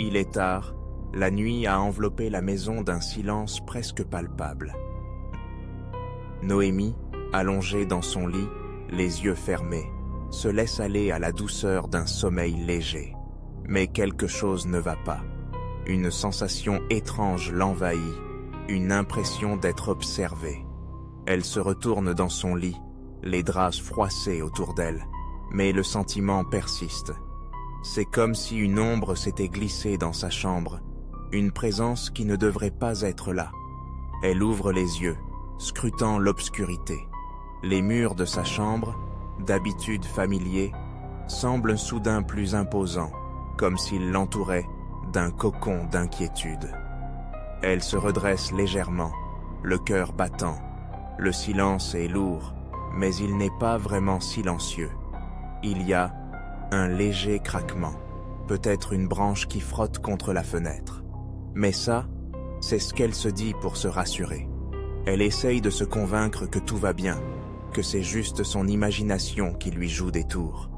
Il est tard, la nuit a enveloppé la maison d'un silence presque palpable. Noémie, allongée dans son lit, les yeux fermés, se laisse aller à la douceur d'un sommeil léger. Mais quelque chose ne va pas. Une sensation étrange l'envahit, une impression d'être observée. Elle se retourne dans son lit, les draps froissés autour d'elle, mais le sentiment persiste. C'est comme si une ombre s'était glissée dans sa chambre, une présence qui ne devrait pas être là. Elle ouvre les yeux, scrutant l'obscurité. Les murs de sa chambre, d'habitude familiers, semblent soudain plus imposants, comme s'ils l'entouraient d'un cocon d'inquiétude. Elle se redresse légèrement, le cœur battant. Le silence est lourd, mais il n'est pas vraiment silencieux. Il y a un léger craquement, peut-être une branche qui frotte contre la fenêtre. Mais ça, c'est ce qu'elle se dit pour se rassurer. Elle essaye de se convaincre que tout va bien, que c'est juste son imagination qui lui joue des tours.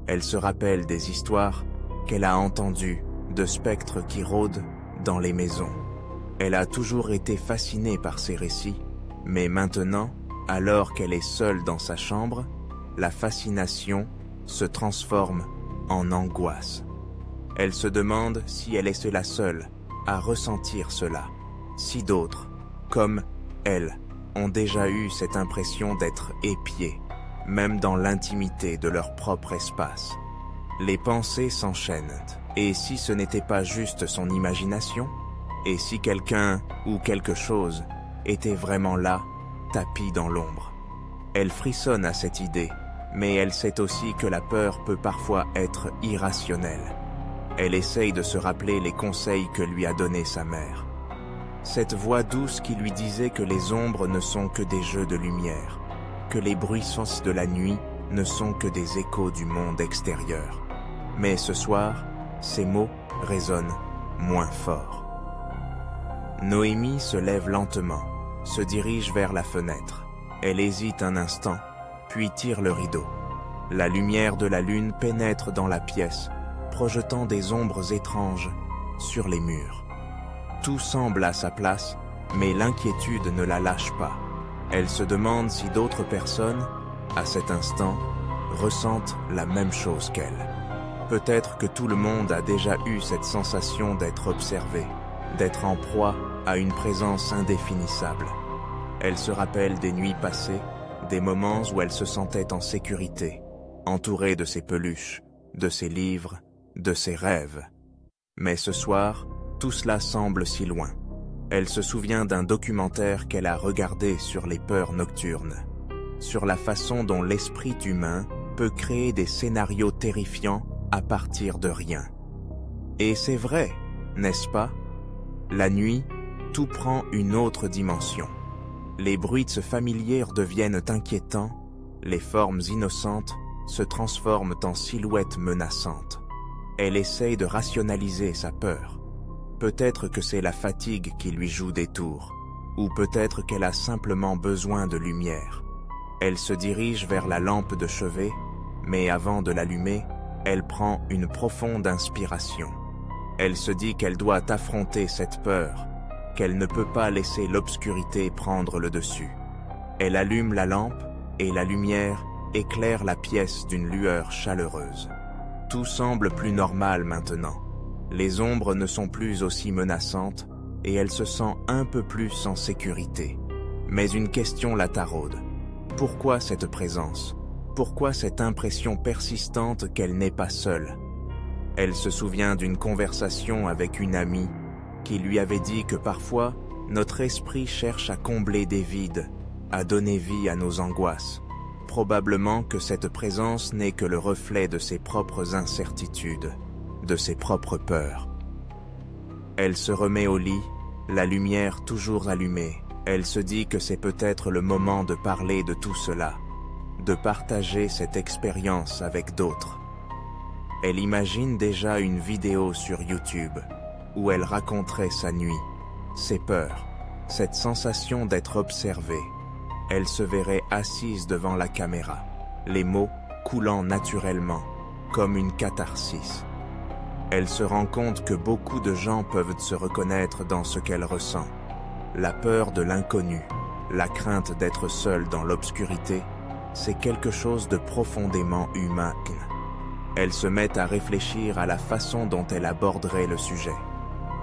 Elle se rappelle des histoires qu'elle a entendues de spectres qui rôdent dans les maisons. Elle a toujours été fascinée par ces récits, mais maintenant, alors qu'elle est seule dans sa chambre, la fascination se transforme en angoisse. Elle se demande si elle est la seule à ressentir cela, si d'autres, comme elle, ont déjà eu cette impression d'être épiés, même dans l'intimité de leur propre espace. Les pensées s'enchaînent, et si ce n'était pas juste son imagination? Et si quelqu'un ou quelque chose était vraiment là, tapis dans l'ombre? Elle frissonne à cette idée, mais elle sait aussi que la peur peut parfois être irrationnelle. Elle essaye de se rappeler les conseils que lui a donnés sa mère. Cette voix douce qui lui disait que les ombres ne sont que des jeux de lumière, que les bruissances de la nuit ne sont que des échos du monde extérieur. Mais ce soir, ces mots résonnent moins fort. Noémie se lève lentement, se dirige vers la fenêtre. Elle hésite un instant, puis tire le rideau. La lumière de la lune pénètre dans la pièce, projetant des ombres étranges sur les murs. Tout semble à sa place, mais l'inquiétude ne la lâche pas. Elle se demande si d'autres personnes, à cet instant, ressentent la même chose qu'elle. Peut-être que tout le monde a déjà eu cette sensation d'être observé, d'être en proie à une présence indéfinissable. Elle se rappelle des nuits passées, des moments où elle se sentait en sécurité, entourée de ses peluches, de ses livres, de ses rêves. Mais ce soir, tout cela semble si loin. Elle se souvient d'un documentaire qu'elle a regardé sur les peurs nocturnes, sur la façon dont l'esprit humain peut créer des scénarios terrifiants à partir de rien. Et c'est vrai, n'est-ce pas? La nuit, tout prend une autre dimension. Les bruits familiers deviennent inquiétants, les formes innocentes se transforment en silhouettes menaçantes. Elle essaye de rationaliser sa peur. Peut-être que c'est la fatigue qui lui joue des tours, ou peut-être qu'elle a simplement besoin de lumière. Elle se dirige vers la lampe de chevet, mais avant de l'allumer, elle prend une profonde inspiration. Elle se dit qu'elle doit affronter cette peur, qu'elle ne peut pas laisser l'obscurité prendre le dessus. Elle allume la lampe et la lumière éclaire la pièce d'une lueur chaleureuse. Tout semble plus normal maintenant. Les ombres ne sont plus aussi menaçantes et elle se sent un peu plus en sécurité. Mais une question la taraude. Pourquoi cette présence? Pourquoi cette impression persistante qu'elle n'est pas seule? Elle se souvient d'une conversation avec une amie qui lui avait dit que parfois, notre esprit cherche à combler des vides, à donner vie à nos angoisses. Probablement que cette présence n'est que le reflet de ses propres incertitudes, de ses propres peurs. Elle se remet au lit, la lumière toujours allumée. Elle se dit que c'est peut-être le moment de parler de tout cela, de partager cette expérience avec d'autres. Elle imagine déjà une vidéo sur YouTube où elle raconterait sa nuit, ses peurs, cette sensation d'être observée. Elle se verrait assise devant la caméra, les mots coulant naturellement, comme une catharsis. Elle se rend compte que beaucoup de gens peuvent se reconnaître dans ce qu'elle ressent. La peur de l'inconnu, la crainte d'être seule dans l'obscurité, c'est quelque chose de profondément humain. Elle se met à réfléchir à la façon dont elle aborderait le sujet.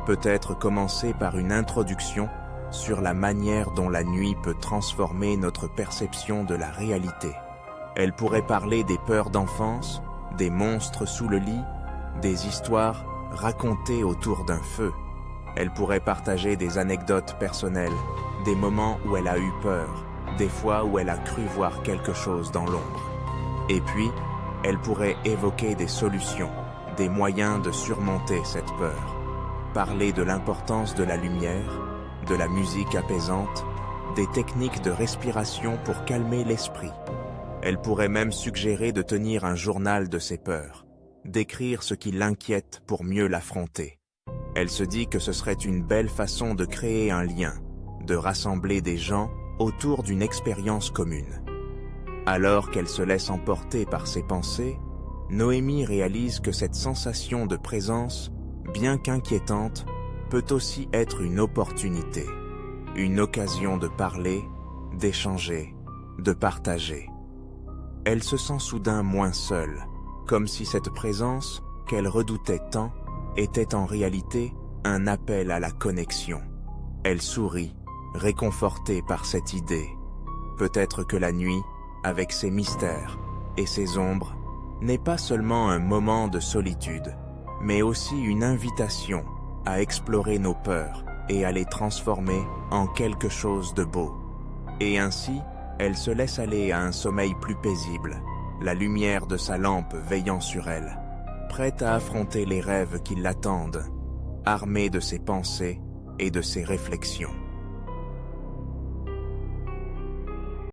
Peut-être commencer par une introduction sur la manière dont la nuit peut transformer notre perception de la réalité. Elle pourrait parler des peurs d'enfance, des monstres sous le lit, des histoires racontées autour d'un feu. Elle pourrait partager des anecdotes personnelles, des moments où elle a eu peur, des fois où elle a cru voir quelque chose dans l'ombre. Et puis, elle pourrait évoquer des solutions, des moyens de surmonter cette peur. Parler de l'importance de la lumière, de la musique apaisante, des techniques de respiration pour calmer l'esprit. Elle pourrait même suggérer de tenir un journal de ses peurs, d'écrire ce qui l'inquiète pour mieux l'affronter. Elle se dit que ce serait une belle façon de créer un lien, de rassembler des gens autour d'une expérience commune. Alors qu'elle se laisse emporter par ses pensées, Noémie réalise que cette sensation de présence, bien qu'inquiétante, peut aussi être une opportunité, une occasion de parler, d'échanger, de partager. Elle se sent soudain moins seule, comme si cette présence, qu'elle redoutait tant, était en réalité un appel à la connexion. Elle sourit, réconfortée par cette idée. Peut-être que la nuit, avec ses mystères et ses ombres, n'est pas seulement un moment de solitude, mais aussi une invitation à explorer nos peurs et à les transformer en quelque chose de beau. Et ainsi, elle se laisse aller à un sommeil plus paisible, la lumière de sa lampe veillant sur elle, prête à affronter les rêves qui l'attendent, armée de ses pensées et de ses réflexions.